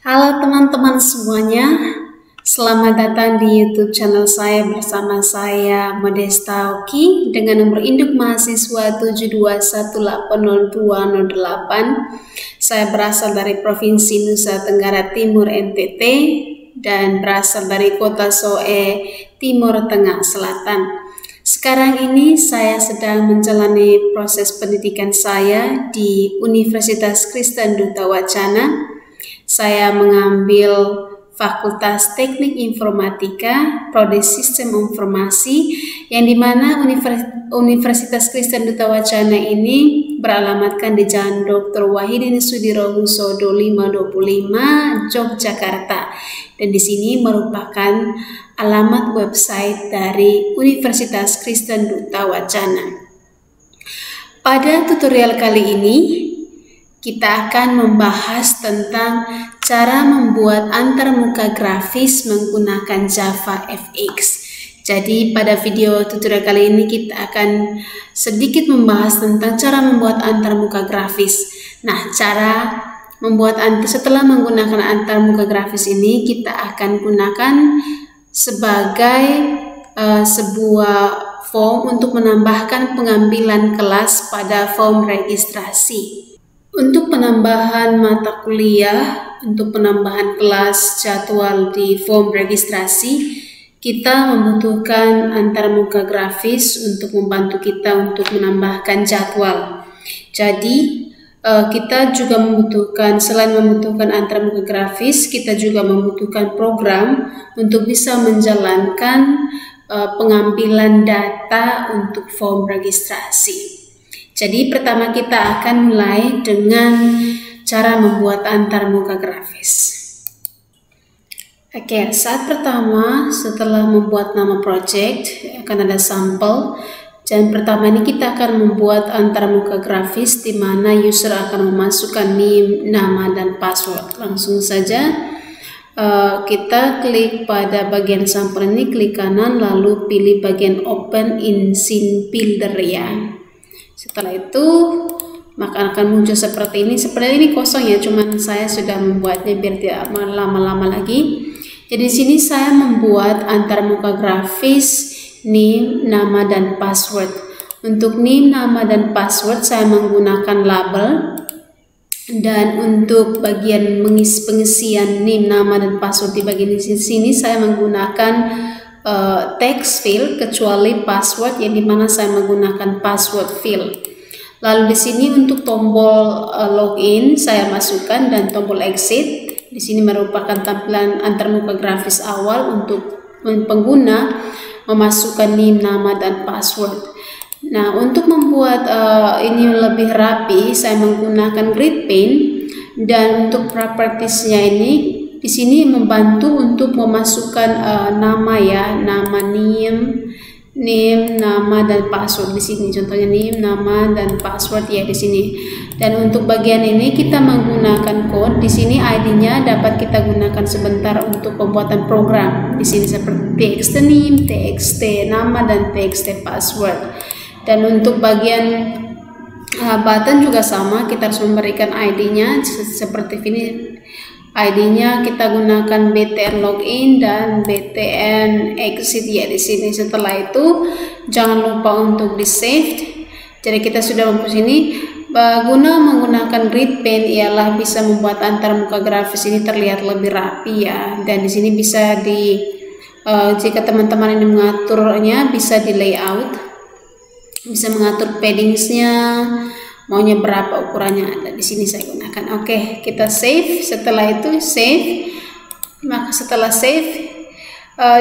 Halo teman-teman semuanya, selamat datang di YouTube channel saya bersama saya Modesta Oki dengan nomor induk mahasiswa 7218028. Saya berasal dari Provinsi Nusa Tenggara Timur NTT dan berasal dari Kota Soe, Timur Tengah Selatan. Sekarang ini saya sedang menjalani proses pendidikan saya di Universitas Kristen Duta Wacana. Saya mengambil Fakultas Teknik Informatika, Prodi Sistem Informasi, yang dimana Universitas Kristen Duta Wacana ini beralamatkan di Jalan Dr. Wahidin Sudirohusodo 525, Yogyakarta. Dan di sini merupakan alamat website dari Universitas Kristen Duta Wacana. Pada tutorial kali ini, kita akan membahas tentang cara membuat antarmuka grafis menggunakan JavaFX. Jadi pada video tutorial kali ini kita akan sedikit membahas tentang cara membuat antarmuka grafis. Nah, cara membuat setelah menggunakan antarmuka grafis ini kita akan gunakan sebagai sebuah form untuk menambahkan pengambilan kelas pada form registrasi. Untuk penambahan mata kuliah, untuk penambahan kelas jadwal di form registrasi, kita membutuhkan antarmuka grafis untuk membantu kita untuk menambahkan jadwal. Jadi, kita juga membutuhkan, selain membutuhkan antarmuka grafis, kita juga membutuhkan program untuk bisa menjalankan pengambilan data untuk form registrasi. Jadi pertama kita akan mulai dengan cara membuat antarmuka grafis. Oke, saat pertama setelah membuat nama project akan ada sampel. Dan pertama ini kita akan membuat antarmuka grafis di mana user akan memasukkan name, nama, dan password. Langsung saja kita klik pada bagian sampel ini, klik kanan lalu pilih bagian Open in Scene Builder ya. Setelah itu maka akan muncul seperti ini. Seperti ini kosong ya, cuman saya sudah membuatnya biar tidak lama-lama lagi. Jadi di sini saya membuat antarmuka grafis name, nama, dan password. Untuk name, nama, dan password saya menggunakan label. Dan untuk bagian pengisian name, nama, dan password di bagian sini saya menggunakan text field kecuali password yang dimana saya menggunakan password field. Lalu di sini untuk tombol login saya masukkan dan tombol exit. Di sini merupakan tampilan antarmuka grafis awal untuk pengguna memasukkan name, nama, dan password. Nah, untuk membuat ini lebih rapi, saya menggunakan grid pen dan untuk propertiesnya ini di sini membantu untuk memasukkan nama ya, nama name, nama, dan password di sini. Contohnya name, nama, dan password ya di sini. Dan untuk bagian ini kita menggunakan code. Di sini ID-nya dapat kita gunakan sebentar untuk pembuatan program. Di sini seperti txt name, txt nama, dan txt password. Dan untuk bagian button juga sama, kita harus memberikan ID-nya seperti ini. ID-nya kita gunakan btn login dan btn exit ya di sini. Setelah itu jangan lupa untuk di save. Jadi kita sudah mempunyai ini. Guna menggunakan grid pen ialah bisa membuat antarmuka grafis ini terlihat lebih rapi ya. Dan di sini bisa jika teman-teman ini mengaturnya bisa di layout, bisa mengatur paddingsnya, maunya berapa ukurannya ada di sini saya gunakan. Oke, kita save. Setelah itu save, maka setelah save,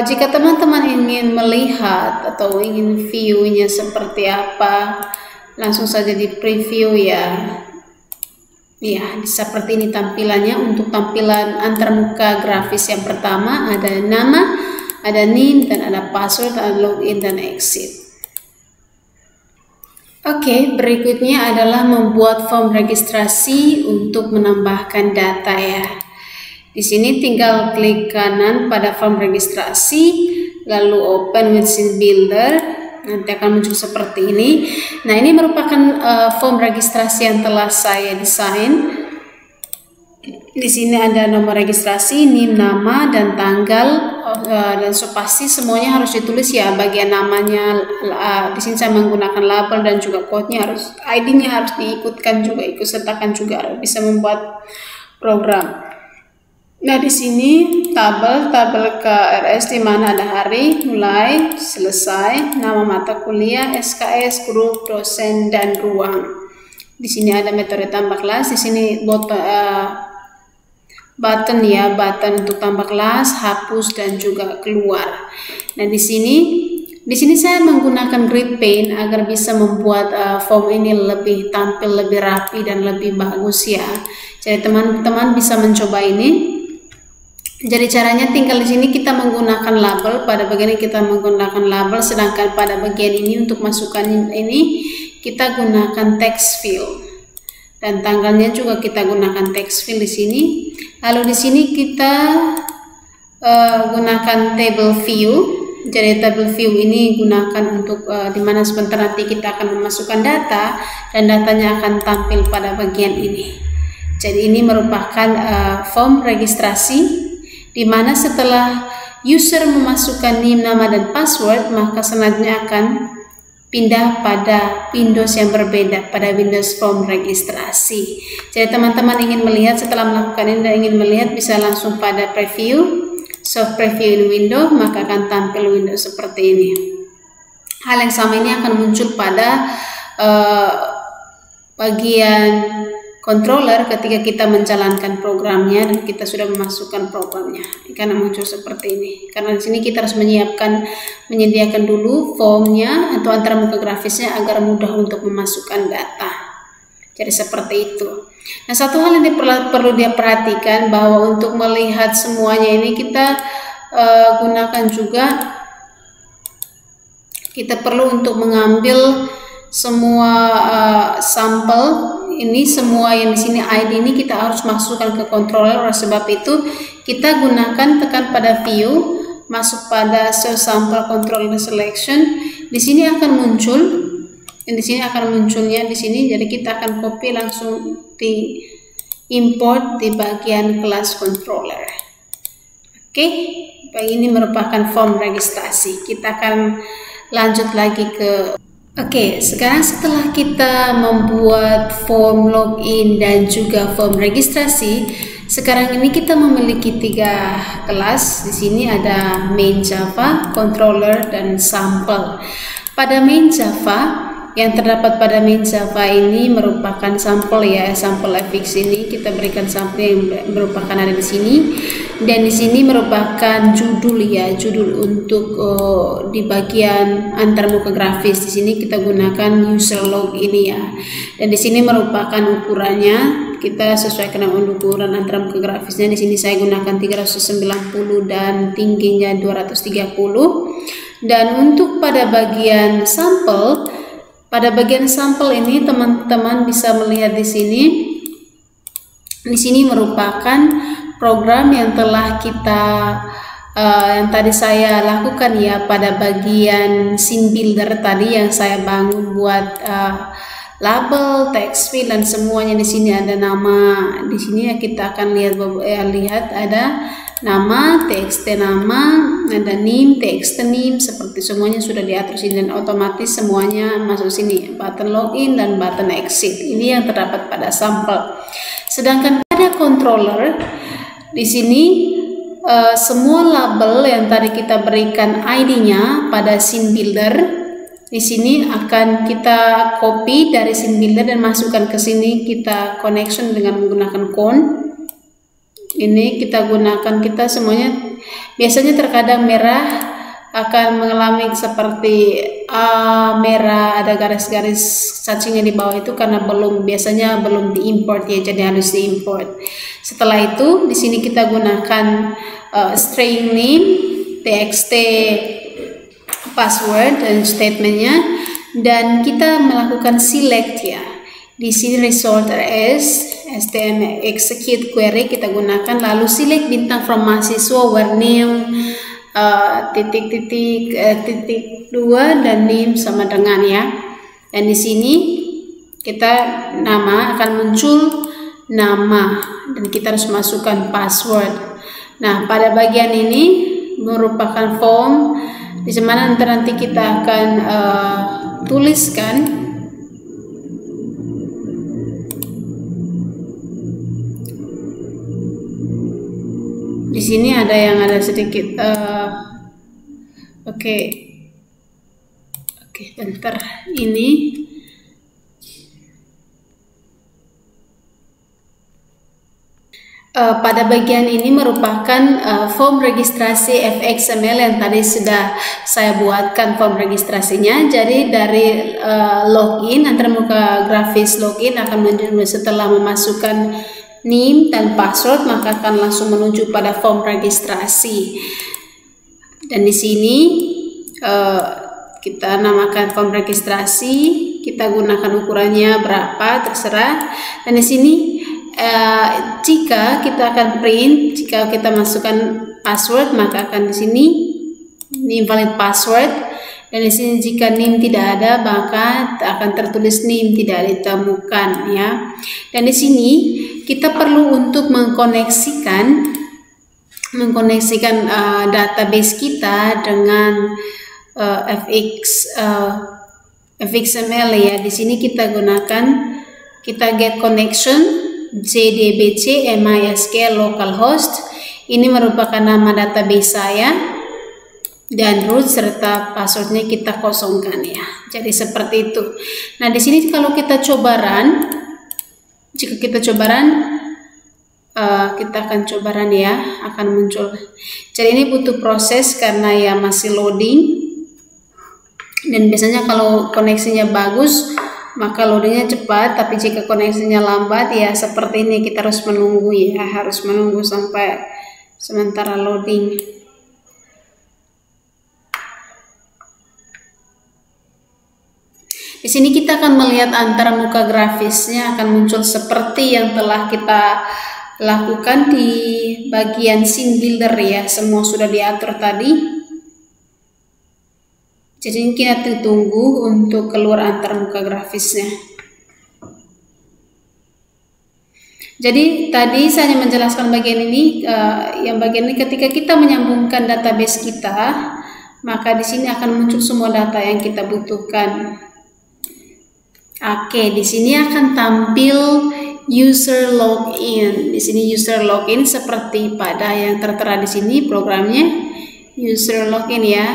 jika teman-teman ingin melihat atau ingin view-nya seperti apa, langsung saja di preview ya. Ya, seperti ini tampilannya. Untuk tampilan antarmuka grafis yang pertama ada nama, ada name, dan ada password, ada login dan exit. Oke, berikutnya adalah membuat form registrasi untuk menambahkan data ya. Di sini tinggal klik kanan pada form registrasi, lalu open with scene builder. Nanti akan muncul seperti ini. Nah, ini merupakan form registrasi yang telah saya desain. Di sini ada nomor registrasi, NIM, nama, dan tanggal, dan so pasti semuanya harus ditulis ya, bagian namanya. Di sini saya menggunakan label dan juga code-nya harus, ID-nya harus diikutkan juga, ikut sertakan juga, bisa membuat program. Nah, di sini tabel KRS di mana ada hari, mulai, selesai, nama mata kuliah, SKS, grup, dosen, dan ruang. Di sini ada metode tambah kelas. Di sini button ya, button untuk tambah kelas, hapus, dan juga keluar. Nah, di sini saya menggunakan grid paint agar bisa membuat form ini lebih tampil, lebih rapi, dan lebih bagus ya. Jadi teman-teman bisa mencoba ini. Jadi caranya tinggal di sini kita menggunakan label, pada bagian ini kita menggunakan label, sedangkan pada bagian ini untuk masukkan ini kita gunakan text field. Dan tanggalnya juga kita gunakan text field di sini. Lalu di sini kita gunakan table view. Jadi table view ini gunakan untuk dimana sebentar nanti kita akan memasukkan data dan datanya akan tampil pada bagian ini. Jadi ini merupakan form registrasi dimana setelah user memasukkan NIM, nama, dan password, maka selanjutnya akan pindah pada Windows yang berbeda, pada Windows Form registrasi. Jadi teman-teman ingin melihat setelah melakukan ini dan ingin melihat, bisa langsung pada preview, soft preview in window, maka akan tampil Windows seperti ini. Hal yang sama ini akan muncul pada bagian controller ketika kita menjalankan programnya dan kita sudah memasukkan programnya, karena muncul seperti ini. Karena di sini kita harus menyediakan dulu formnya atau antarmuka grafisnya agar mudah untuk memasukkan data. Jadi seperti itu. Nah, satu hal yang perlu dia perhatikan bahwa untuk melihat semuanya ini kita gunakan juga, kita perlu untuk mengambil semua sampel. Ini semua yang di sini ID ini kita harus masukkan ke controller. Oleh sebab itu kita gunakan tekan pada view, masuk pada show sample controller selection. Di sini akan muncul, di sini akan munculnya di sini. Jadi kita akan copy langsung di import di bagian kelas controller. Oke, ini merupakan form registrasi. Kita akan lanjut lagi ke Oke, sekarang setelah kita membuat form login dan juga form registrasi, sekarang ini kita memiliki 3 kelas. Di sini ada main Java, controller, dan sampel. Pada main Java, yang terdapat pada main Java ini merupakan sampel ya, sampel fx ini kita berikan sampel yang merupakan ada di sini, dan di sini merupakan judul ya, judul untuk di bagian antarmuka grafis. Di sini kita gunakan user log ini ya, dan di sini merupakan ukurannya kita sesuaikan dengan ukuran antarmuka grafisnya. Di sini saya gunakan 390 dan tingginya 230. Dan untuk pada bagian sampel, pada bagian sampel ini teman-teman bisa melihat di sini. Di sini merupakan program yang telah kita yang tadi saya lakukan ya, pada bagian scene builder tadi yang saya bangun buat label, text field, dan semuanya. Di sini ada nama. Di sini ya kita akan lihat ada nama, txt nama, ada NIM, txt NIM, seperti semuanya sudah diatur sini dan otomatis semuanya masuk sini, button login dan button exit. Ini yang terdapat pada sampel. Sedangkan pada controller di sini semua label yang tadi kita berikan ID-nya pada scene builder, di sini akan kita copy dari scene builder dan masukkan ke sini. Kita connection dengan menggunakan conn. Ini kita gunakan, kita semuanya biasanya terkadang merah akan mengalami seperti merah, ada garis-garis cacingnya di bawah itu karena biasanya belum diimport ya, jadi harus diimport. Setelah itu di sini kita gunakan string name, txt password dan statementnya, dan kita melakukan select ya. Di sini result as stm execute query kita gunakan, lalu select bintang from mahasiswa where name titik 2 dan name sama dengan ya. Dan di sini kita nama akan muncul nama dan kita harus masukkan password. Nah, pada bagian ini merupakan form di mana nanti kita akan tuliskan di sini ada sedikit oke, bentar ini. Pada bagian ini merupakan form registrasi fXML yang tadi sudah saya buatkan form registrasinya. Jadi dari login, antarmuka grafis login akan menuju setelah memasukkan NIM dan password, maka akan langsung menuju pada form registrasi. Dan di sini kita namakan form registrasi, kita gunakan ukurannya berapa terserah. Dan di sini jika kita akan print, jika kita masukkan password, maka akan di sini invalid password. Dan di sini jika NIM tidak ada, maka akan tertulis NIM tidak ditemukan, ya. Dan di sini kita perlu untuk mengkoneksikan database kita dengan fXML, ya. Di sini kita get connection JDBC MySQL localhost. Ini merupakan nama database saya dan root serta passwordnya kita kosongkan, ya. Jadi seperti itu. Nah, di sini kalau kita coba run, jika kita coba run, kita akan coba run, ya, akan muncul. Jadi ini butuh proses karena ya masih loading. Dan biasanya kalau koneksinya bagus maka loadingnya cepat, tapi jika koneksinya lambat, ya seperti ini kita harus menunggu, ya, harus menunggu sampai sementara loading. Di sini kita akan melihat antarmuka grafisnya akan muncul seperti yang telah kita lakukan di bagian scene builder, ya, semua sudah diatur tadi. Jadi kita tunggu untuk keluar antarmuka grafisnya. Jadi tadi saya hanya menjelaskan bagian ini, yang bagian ini ketika kita menyambungkan database kita, maka di sini akan muncul semua data yang kita butuhkan. Oke, di sini akan tampil user login. Di sini user login seperti pada yang tertera di sini programnya user login, ya.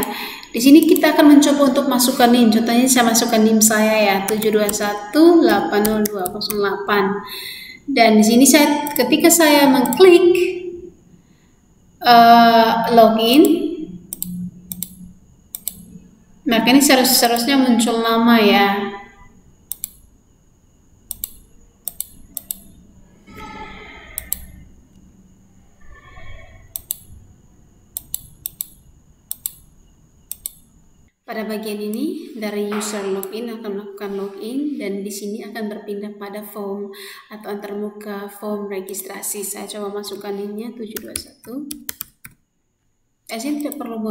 Di sini kita akan mencoba untuk masukkan NIM. Contohnya saya masukkan NIM saya, ya, 7218028. Dan di sini ketika saya mengklik login, maka ini seharusnya muncul nama, ya. Pada bagian ini dari user login akan melakukan login, dan di sini akan berpindah pada form atau antarmuka form registrasi. Saya coba masukkan NIM-nya 721. Saya tidak perlu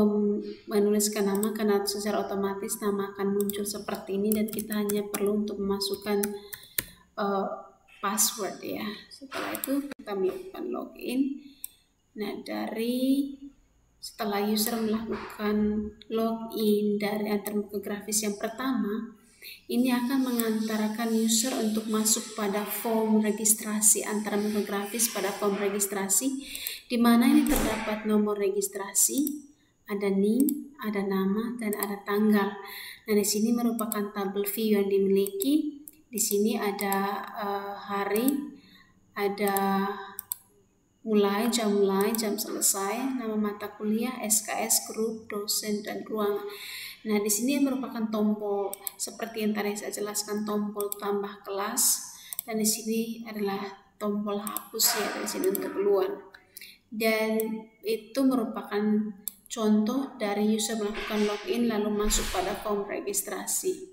menuliskan nama karena secara otomatis nama akan muncul seperti ini, dan kita hanya perlu untuk memasukkan password, ya. Setelah itu kita melakukan login. Nah, setelah user melakukan login dari antarmuka grafis yang pertama, ini akan mengantarkan user untuk masuk pada form registrasi antarmuka grafis pada form registrasi, di mana ini terdapat nomor registrasi, ada NIM, ada nama, dan ada tanggal. Nah, di sini merupakan tabel view yang dimiliki. Di sini ada hari, ada jam mulai, jam selesai, nama mata kuliah, SKS, grup, dosen, dan ruangan. Nah, di sini merupakan tombol seperti yang tadi saya jelaskan, tombol tambah kelas, dan di sini adalah tombol hapus, ya, dari sini untuk keluar. Dan itu merupakan contoh dari user melakukan login lalu masuk pada form registrasi.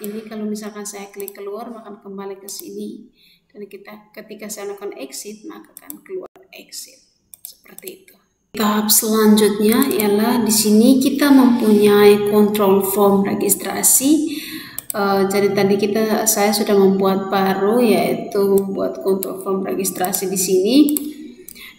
Ini kalau misalkan saya klik keluar, maka kembali ke sini. Dan ketika saya melakukan exit, maka akan keluar exit seperti itu. Tahap selanjutnya ialah di sini kita mempunyai control form registrasi. Jadi tadi saya sudah membuat baru, yaitu membuat control form registrasi di sini.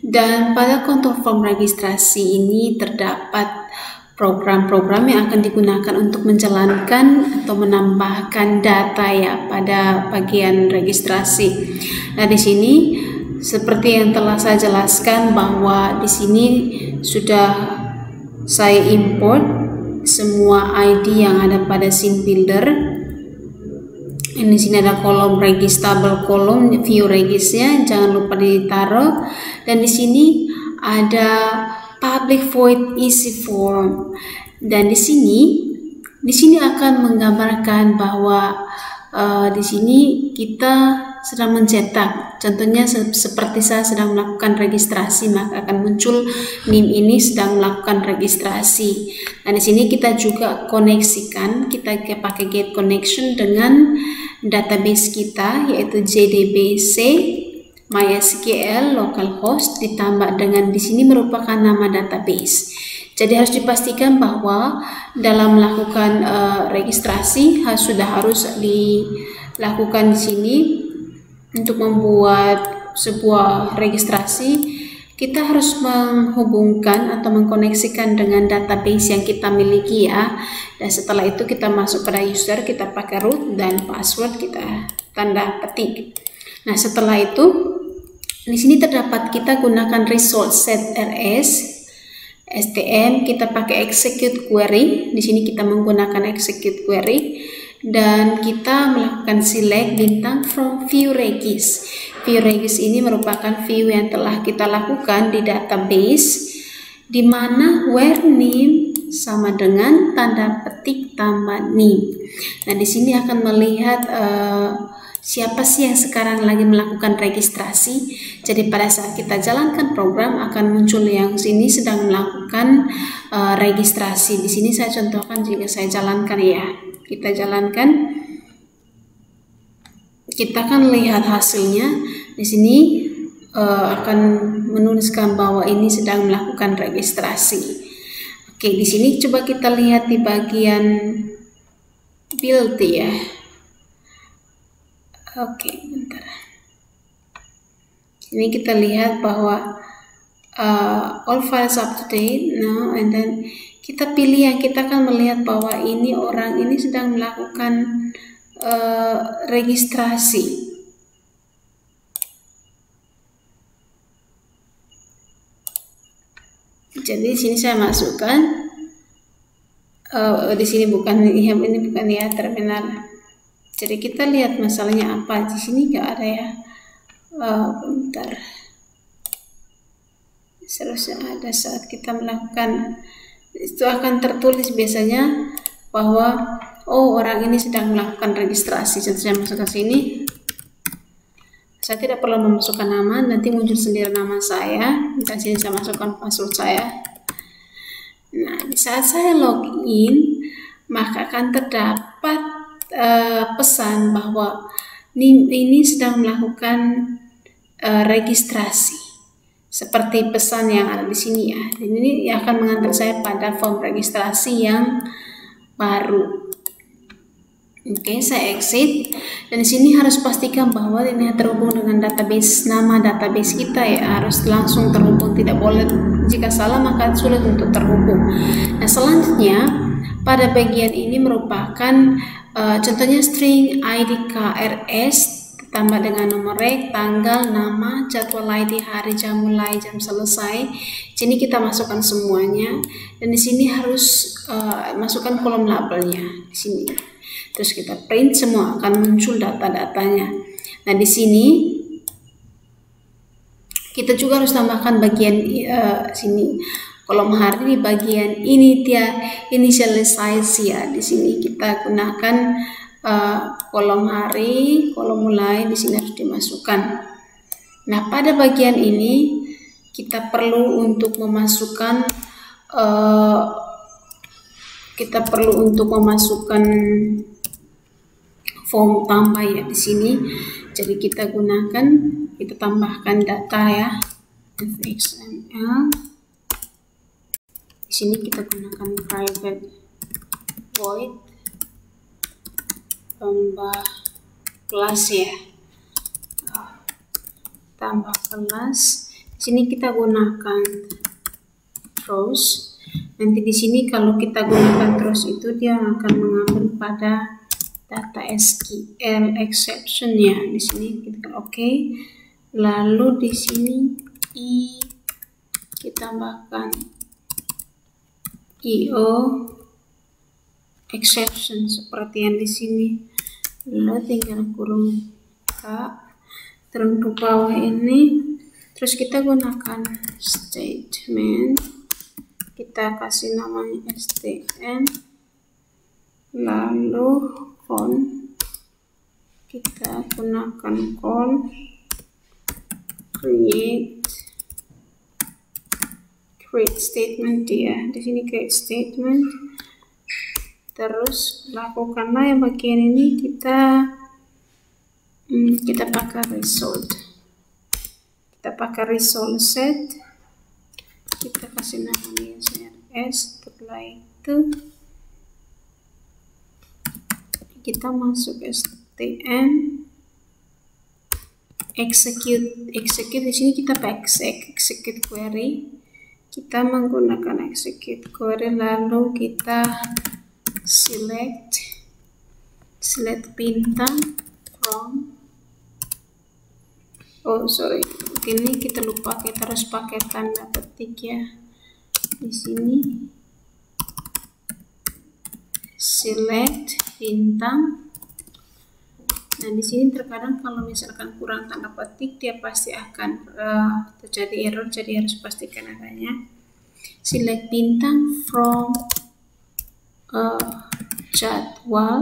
Dan pada control form registrasi ini terdapat program-program yang akan digunakan untuk menjalankan atau menambahkan data ya pada bagian registrasi. Nah, di sini seperti yang telah saya jelaskan bahwa di sini sudah saya import semua ID yang ada pada scene builder. Di sini ada kolom registrable kolom, view regisnya jangan lupa ditaruh, dan di sini ada public void easy form, dan di sini akan menggambarkan bahwa di sini kita sedang mencetak. Contohnya seperti saya sedang melakukan registrasi, maka akan muncul NIM ini sedang melakukan registrasi. Nah, di sini kita juga koneksikan, kita pakai get connection dengan database kita, yaitu JDBC MySQL localhost ditambah dengan di sini merupakan nama database. Jadi harus dipastikan bahwa dalam melakukan registrasi sudah harus dilakukan di sini. Untuk membuat sebuah registrasi, kita harus menghubungkan atau mengkoneksikan dengan database yang kita miliki ya. Dan setelah itu kita masuk pada user, kita pakai root dan password kita tanda petik. Nah, setelah itu di sini terdapat kita gunakan resource set rs STM, kita pakai execute query. Di sini kita menggunakan execute query dan kita melakukan select bintang from view regis. View regis ini merupakan view yang telah kita lakukan di database, di mana where name sama dengan tanda petik tambah name. Nah, di sini akan melihat siapa sih yang sekarang lagi melakukan registrasi. Jadi pada saat kita jalankan program akan muncul yang sini sedang melakukan registrasi. Di sini saya contohkan jika saya jalankan ya. Kita jalankan, kita akan lihat hasilnya. Di sini akan menuliskan bahwa ini sedang melakukan registrasi. Oke, di sini coba kita lihat di bagian build ya. Oke, bentar. Ini kita lihat bahwa all files up to date now, and then kita pilih yang kita akan melihat bahwa ini orang ini sedang melakukan registrasi. Jadi di sini saya masukkan di sini ini bukan ya terminal. Jadi kita lihat masalahnya apa. Di sini nggak ada ya. Bentar. Seharusnya ada saat kita melakukan itu akan tertulis biasanya bahwa orang ini sedang melakukan registrasi. Jadi saya masuk ke sini. Saya tidak perlu memasukkan nama, nanti muncul sendiri nama saya. Di sini saya masukkan password saya. Nah, di saat saya login, maka akan terdapat pesan bahwa ini sedang melakukan registrasi. Seperti pesan yang ada di sini ya. Ini akan mengantar saya pada form registrasi yang baru. Oke, saya exit. Dan di sini harus pastikan bahwa ini terhubung dengan database, nama database kita ya, harus langsung terhubung, tidak boleh jika salah maka sulit untuk terhubung. Nah, selanjutnya pada bagian ini merupakan contohnya string ID KRS tambah dengan nomor rek, tanggal, nama, jadwal ID, hari, jam mulai, jam selesai. Sini kita masukkan semuanya, dan di sini harus masukkan kolom labelnya di sini. Terus kita print, semua akan muncul data-datanya. Nah, di sini kita juga harus tambahkan bagian sini kolom hari di bagian ini dia initialize ya. Di sini kita gunakan kolom hari, kolom mulai di sini harus dimasukkan. Nah, pada bagian ini kita perlu untuk memasukkan form tambah ya di sini. Jadi kita tambahkan data ya, fxml. Di sini kita gunakan private void tambah kelas ya. Tambah kelas. Di sini kita gunakan throws. Nanti di sini kalau kita gunakan throws itu dia akan mengambil pada data SQL exception ya. Di sini kita oke. Lalu di sini kita tambahkan IO exception seperti yang di sini. Lalu tinggal kurung turun ke bawah ini. Terus kita gunakan statement. Kita kasih namanya stm. Lalu kita gunakan call create statement ya. Di sini create statement. Terus lakukanlah yang bagian ini kita pakai result. Kita pakai result set. Kita kasih namanya CRS. Setelah itu kita masuk STM execute di sini kita pakai execute query. Kita menggunakan execute query, lalu kita select bintang from ini kita lupa, kita harus pakai tanda petik ya. Di sini select bintang. Nah di sini terkadang kalau misalkan kurang tanda petik dia pasti akan terjadi error, jadi harus pastikan adanya. Select bintang from jadwal.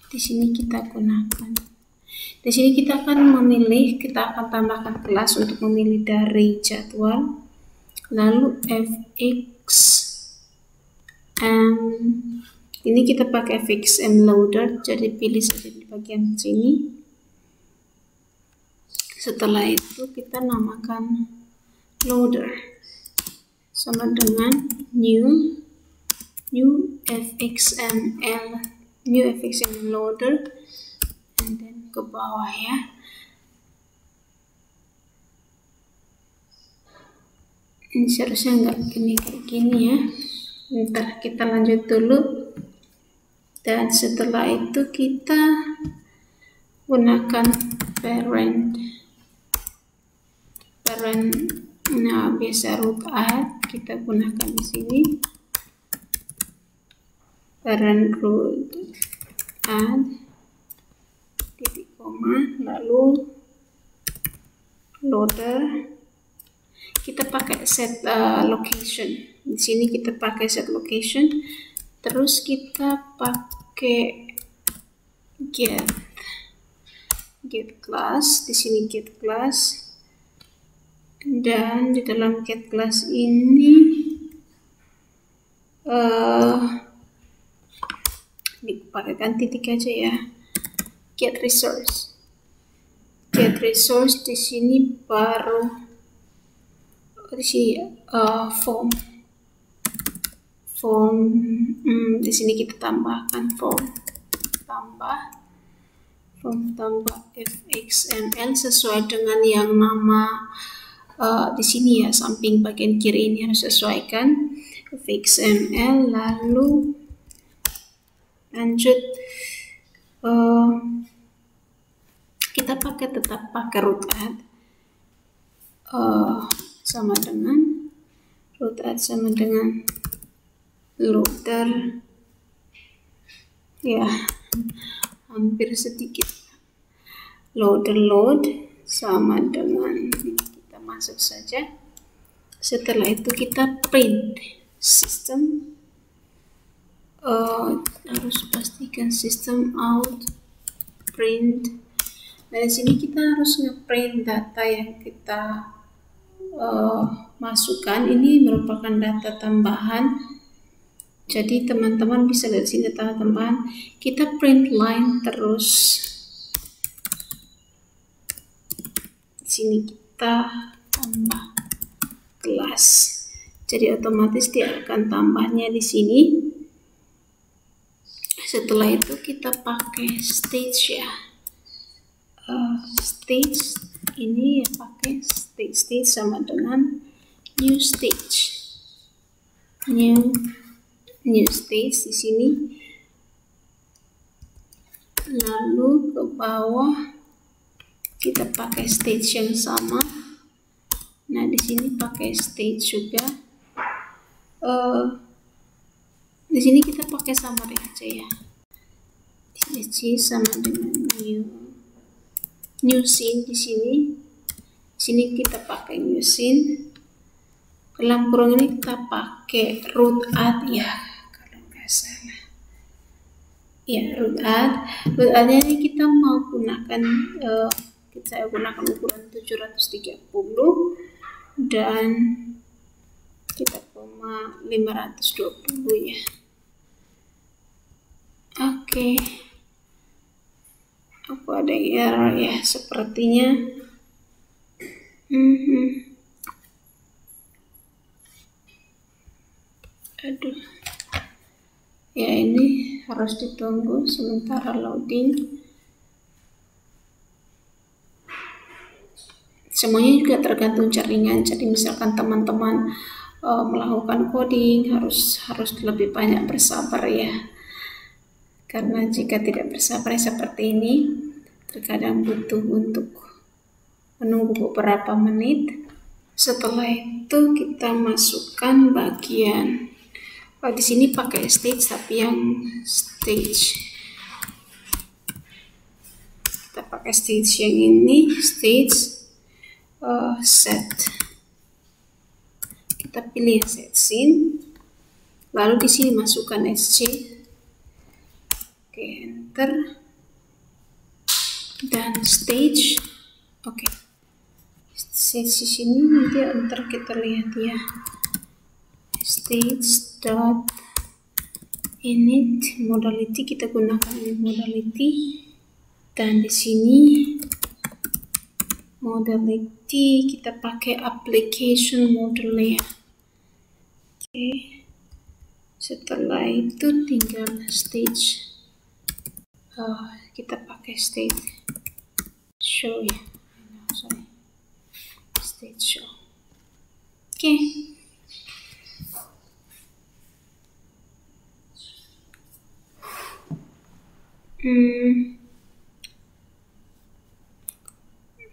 Di sini kita gunakan. Di sini kita akan memilih, kita akan tambahkan kelas untuk memilih dari jadwal. Lalu fx ini kita pakai fxm loader, jadi pilih saja di bagian sini. Setelah itu kita namakan loader sama dengan new fxml loader, and then ke bawah ya. Ini seharusnya nggak kayak gini ya. Ntar kita lanjut dulu. Dan setelah itu kita gunakan parent. Nah biasa root add kita gunakan di sini. Parent root add titik koma, lalu loader. Kita pakai set location. Di sini kita pakai set location. Terus kita pakai get class. Di sini get class. Dan di dalam get class ini dipakaikan titik aja ya. Get resource di sini baru di sini form di sini kita tambahkan form tambah fxml sesuai dengan yang nama di sini ya, samping bagian kiri ini harus sesuaikan fxml. Lalu lanjut kita tetap pakai root add sama dengan loader ya, hampir sedikit. Load sama dengan kita masuk saja. Setelah itu kita print system. Harus pastikan system out print. Nah, di sini kita harus ngeprint data yang kita masukkan. Ini merupakan data tambahan. Jadi teman-teman bisa lihat sini data tambahan. Kita print line terus. Di sini kita tambah kelas. Jadi otomatis dia akan tambahnya di sini Setelah itu kita pakai stage ya. Stage ini ya pakai stage sama dengan new stage. New stage di sini. Lalu ke bawah kita pakai stage yang sama. Nah, di sini pakai stage juga. Di sini kita pakai sama aja ya. Stage sama dengan new scene di sini. Di sini kita pakai new scene. Dalam kurung ini kita pakai root add ya, kalau nggak salah. Ya, root add-nya ini kita mau gunakan saya gunakan ukuran 730 dan kita 520 ya. Oke. Aku ada error ya sepertinya. Aduh. Ya, ini harus ditunggu sementara loading. Semuanya juga tergantung jaringan. Jadi misalkan teman-teman melakukan coding harus lebih banyak bersabar ya. Karena jika tidak bersabar seperti ini, terkadang butuh untuk menunggu beberapa menit. Setelah itu kita masukkan bagian di sini pakai stage, tapi yang stage kita pakai stage yang ini, stage set. Kita pilih set scene, lalu di sini masukkan SC. Oke, enter dan stage. Oke, stage di sini nanti enter kita lihat ya. Stage dot init modality, kita gunakan modality, dan di sini modality kita pakai application model ya. Oke, setelah itu tinggal stage, kita pakai stage show ya. Stage show. Oke.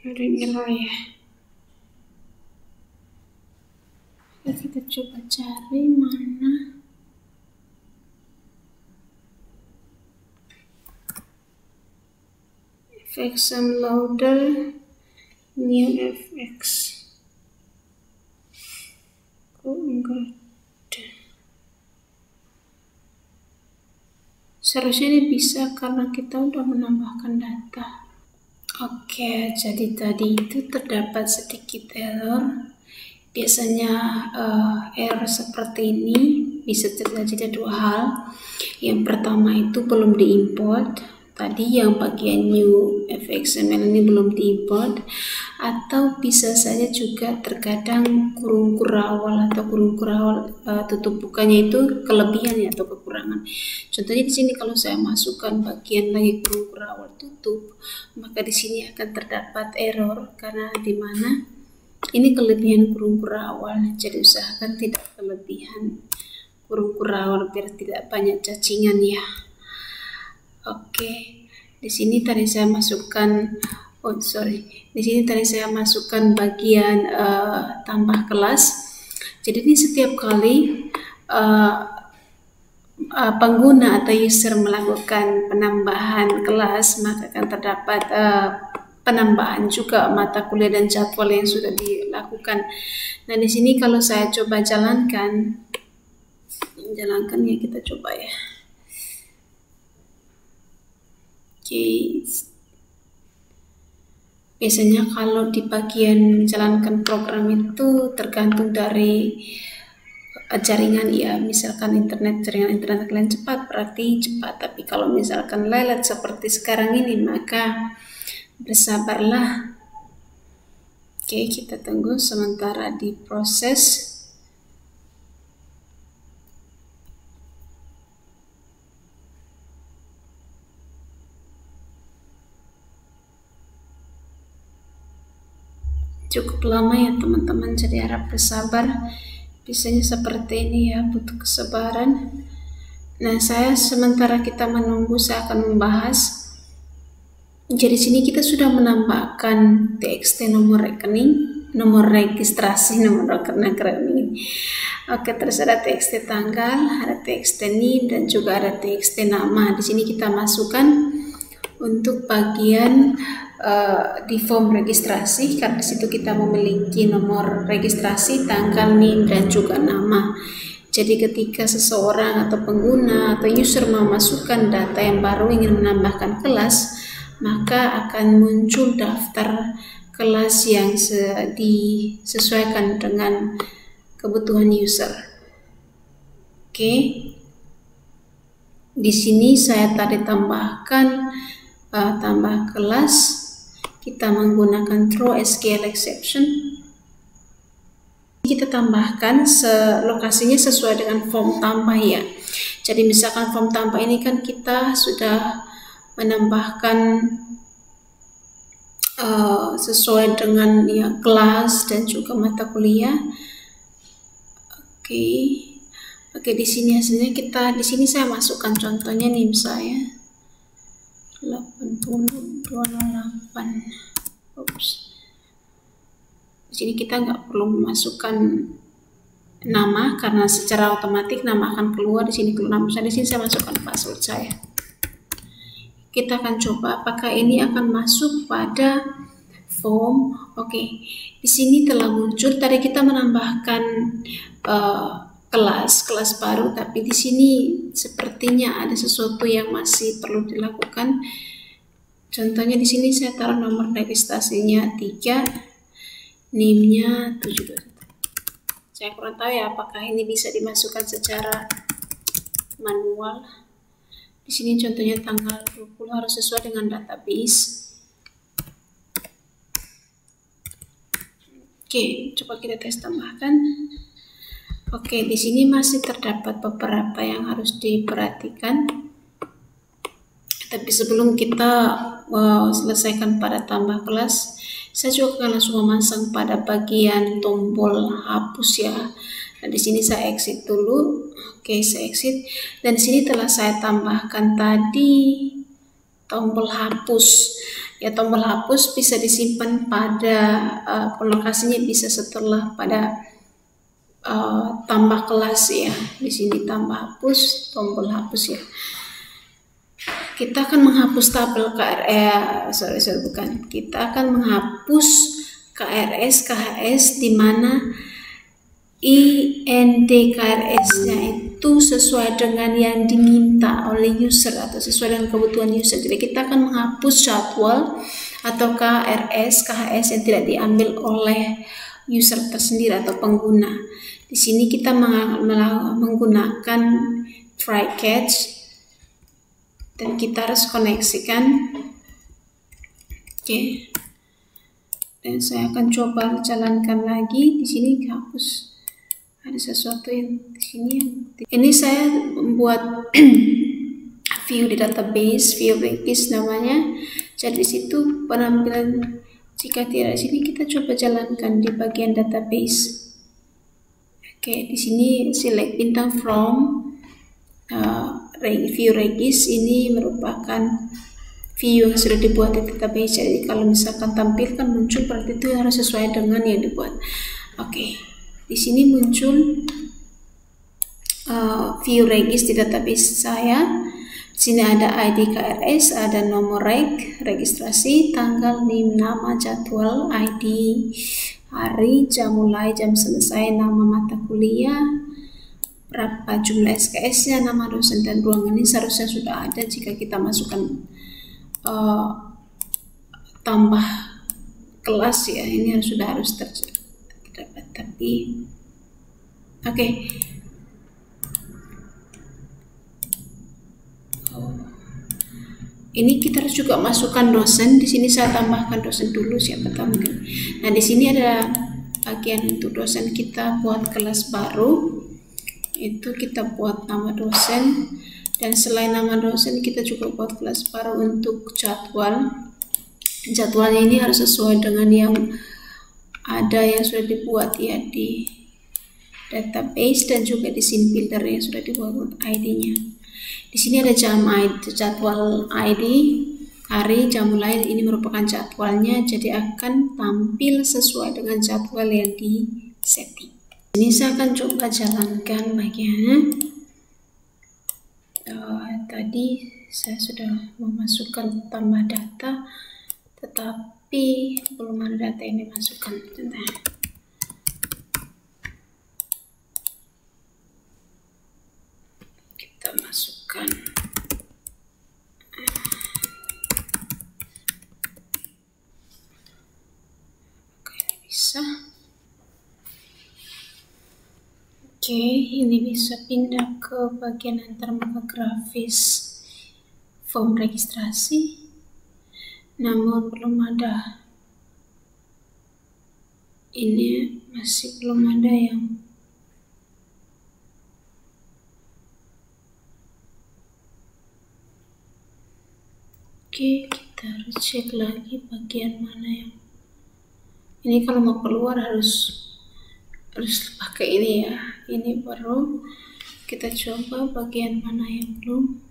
Error ya. Kita coba cari mana FXM loader new FX. Kok enggak ada? Seharusnya ini bisa karena kita udah menambahkan data. Oke, jadi tadi itu terdapat sedikit error. Biasanya error seperti ini bisa terjadi dua hal. Yang pertama itu belum diimport. Tadi yang bagian new fxml ini belum diimport, atau bisa saja juga terkadang kurung kurawal atau kurung kurawal tutup bukanya itu kelebihan ya, atau kekurangan. Contohnya di sini kalau saya masukkan bagian lagi kurung kurawal tutup, maka di sini akan terdapat error karena di mana ini kelebihan kurung kurawal. Jadi usahakan tidak kelebihan kurung kurawal biar tidak banyak cacingan ya. Oke, di sini tadi saya masukkan, di sini tadi saya masukkan bagian tambah kelas. Jadi ini setiap kali pengguna atau user melakukan penambahan kelas, maka akan terdapat penambahan juga mata kuliah dan jadwal yang sudah dilakukan. Nah, di sini kalau saya coba jalankan ya, kita coba ya. Oke, biasanya kalau di bagian menjalankan program itu tergantung dari jaringan ya. Misalkan jaringan internet kalian cepat, berarti cepat. Tapi kalau misalkan lelet seperti sekarang ini, maka bersabarlah. Oke, kita tunggu sementara diproses. cukup lama ya teman-teman, jadi harap bersabar. Biasanya seperti ini ya, butuh kesabaran. Nah, sementara kita menunggu, saya akan membahas. Jadi sini kita sudah menambahkan TXT nomor rekening, nomor registrasi, nomor rekening. Oke, terus ada TXT tanggal, ada TXT NIM, dan juga ada TXT nama. Di sini kita masukkan untuk bagian di form registrasi, karena di situ kita memiliki nomor registrasi, tanggal, NIM, dan juga nama. Jadi ketika seseorang atau pengguna atau user memasukkan data yang baru, ingin menambahkan kelas, maka akan muncul daftar kelas yang disesuaikan dengan kebutuhan user. Oke, di sini saya tadi tambahkan tambah kelas, kita menggunakan throw SQL exception. Kita tambahkan lokasinya sesuai dengan form tambah ya. Jadi misalkan form tambah ini kan kita sudah menambahkan sesuai dengan ya kelas dan juga mata kuliah. Oke, di sini hasilnya di sini saya masukkan contohnya NIM saya 8028. Di sini kita nggak perlu memasukkan nama karena secara otomatis nama akan keluar. Di sini keluar nama saya, di sini saya masukkan password saya. Kita akan coba apakah ini akan masuk pada form. Oke, di sini telah muncul. Tadi kita menambahkan kelas baru, tapi di sini sepertinya ada sesuatu yang masih perlu dilakukan. Contohnya di sini saya taruh nomor registrasinya 3, NIM-nya 721. Saya kurang tahu ya apakah ini bisa dimasukkan secara manual. Di sini contohnya tanggal 20 harus sesuai dengan database. Oke, coba kita tes tambahkan. Oke, di sini masih terdapat beberapa yang harus diperhatikan. Tapi sebelum kita selesaikan pada tambah kelas, saya juga akan langsung memasang pada bagian tombol hapus ya. Nah, di sini saya exit dulu. Oke, saya exit. Dan di sini telah saya tambahkan tadi tombol hapus. Ya, tombol hapus bisa disimpan pada lokasinya bisa setelah pada tambah kelas ya. Di sini tambah hapus, tombol hapus ya. Kita akan menghapus tabel Kita akan menghapus KHS di mana IND KRS-nya itu sesuai dengan yang diminta oleh user atau sesuai dengan kebutuhan user. Jadi kita akan menghapus jadwal atau KHS yang tidak diambil oleh user tersendiri atau pengguna. Di sini kita menggunakan try catch dan kita harus koneksikan. Oke. Dan saya akan coba jalankan lagi. Di sini hapus. Ada sesuatu yang di sini. Ini saya membuat view di database, view regis namanya. Jadi di situ penampilan. Jika tidak di sini kita coba jalankan di bagian database. Oke, di sini select bintang from view regis. Ini merupakan view yang sudah dibuat di database. Jadi kalau misalkan tampilkan muncul, berarti itu harus sesuai dengan yang dibuat. Oke. Di sini muncul view regis di database saya. Di sini ada ID KRS, ada nomor registrasi, tanggal, NIM, nama, jadwal, ID, hari, jam mulai, jam selesai, nama mata kuliah, berapa jumlah SKS-nya, nama dosen dan ruangan. Ini seharusnya sudah ada jika kita masukkan tambah kelas ya. Ini sudah harus terdapat. Tapi oke. Ini kita harus juga masukkan dosen. Di sini saya tambahkan dosen dulu, siapa tahu mungkin. Nah, di sini ada bagian untuk dosen. Kita buat kelas baru. Itu kita buat nama dosen. Dan selain nama dosen, kita juga buat kelas baru untuk jadwal. Jadwalnya ini harus sesuai dengan yang ada yang sudah dibuat ya di database dan juga di scene builder yang sudah dibuat ID-nya. Di sini ada jadwal ID, hari, jam mulai. Ini merupakan jadwalnya, jadi akan tampil sesuai dengan jadwal yang di setting. Ini saya akan coba jalankan bagiannya. Tadi saya sudah memasukkan tambah data, tetapi belum ada data yang dimasukkan. Kita masukkan. Oke, ini bisa. Oke, ini bisa pindah ke bagian antarmuka grafis form registrasi, namun belum ada. Ini masih belum ada yang oke, kita harus cek lagi bagian mana yang ini. Kalau mau keluar harus pakai ini ya. Ini baru kita coba bagian mana yang belum.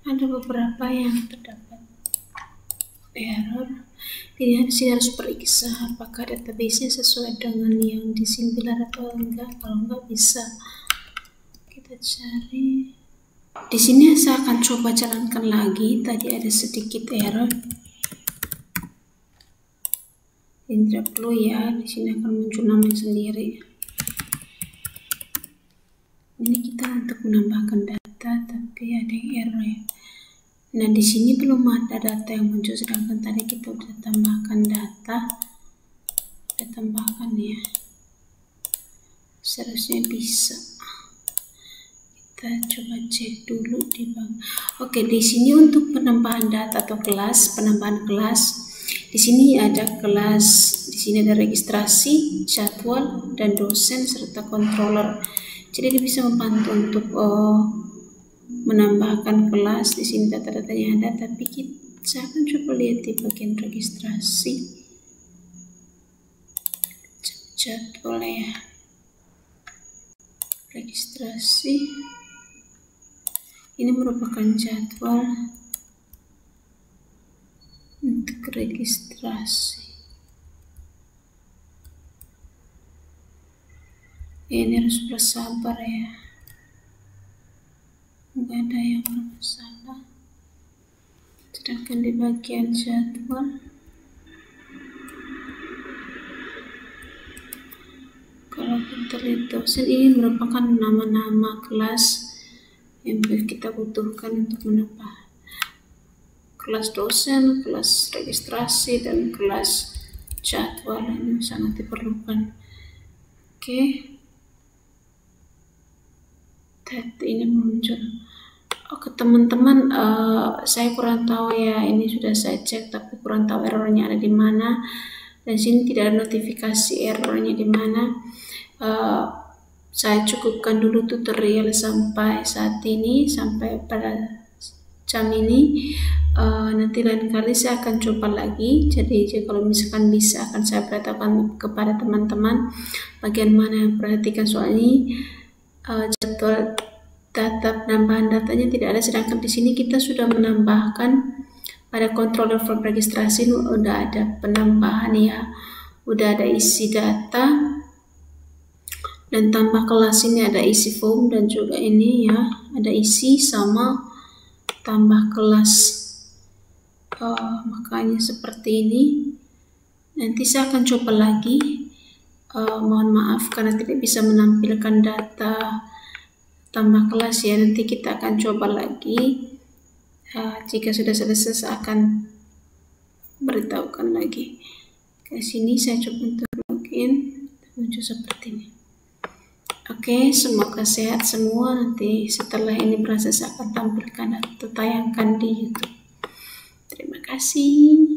Ada beberapa yang terdapat error. Pilihan sini harus periksa apakah database-nya sesuai dengan yang disimpilan atau enggak. Kalau enggak bisa kita cari. Di sini saya akan coba jalankan lagi. Tadi ada sedikit error. Ini tidak perlu ya. Di sini akan muncul namanya sendiri. Ini kita untuk menambahkan data, tapi ada yang error ya. Nah, di sini belum ada data yang muncul, sedangkan tadi kita sudah tambahkan data. Kita tambahkan ya. Seharusnya bisa. Kita coba cek dulu di bawah. Oke, di sini untuk penambahan data atau kelas, penambahan kelas. Di sini ada kelas, di sini ada registrasi, jadwal, dan dosen serta controller. Jadi dia bisa membantu untuk menambahkan kelas. Di sini data-datanya ada, tapi saya akan coba lihat di bagian registrasi, jadwal ya, registrasi. Ini merupakan jadwal untuk registrasi. Ini harus bersabar ya, nggak ada yang bermasalah. Sedangkan di bagian jadwal, kalau kita lihat dosen, ini merupakan nama-nama kelas yang kita butuhkan untuk menambah kelas dosen, kelas registrasi, dan kelas jadwal. Ini sangat diperlukan. Oke, ini muncul. Oke teman-teman, saya kurang tahu ya, ini sudah saya cek tapi kurang tahu errornya ada di mana. Dan sini tidak ada notifikasi errornya di mana. Saya cukupkan dulu tutorial sampai saat ini, sampai pada jam ini. Nanti lain kali saya akan coba lagi. Jadi kalau misalkan bisa akan saya beritahukan kepada teman-teman bagaimana yang perhatikan soal ini. Jadwal data, penambahan datanya tidak ada, sedangkan di sini kita sudah menambahkan pada controller form registrasi. Udah ada penambahan ya, udah ada isi data dan tambah kelas. Ini ada isi form dan juga ini ya ada isi sama tambah kelas. Makanya seperti ini. Nanti saya akan coba lagi. Mohon maaf karena tidak bisa menampilkan data tambah kelas ya. Nanti kita akan coba lagi. Jika sudah selesai saya akan beritahukan lagi. Ke sini saya coba untuk login, muncul seperti ini. Oke, semoga sehat semua. Nanti setelah ini berhasil saya akan tampilkan atau tayangkan di YouTube. Terima kasih.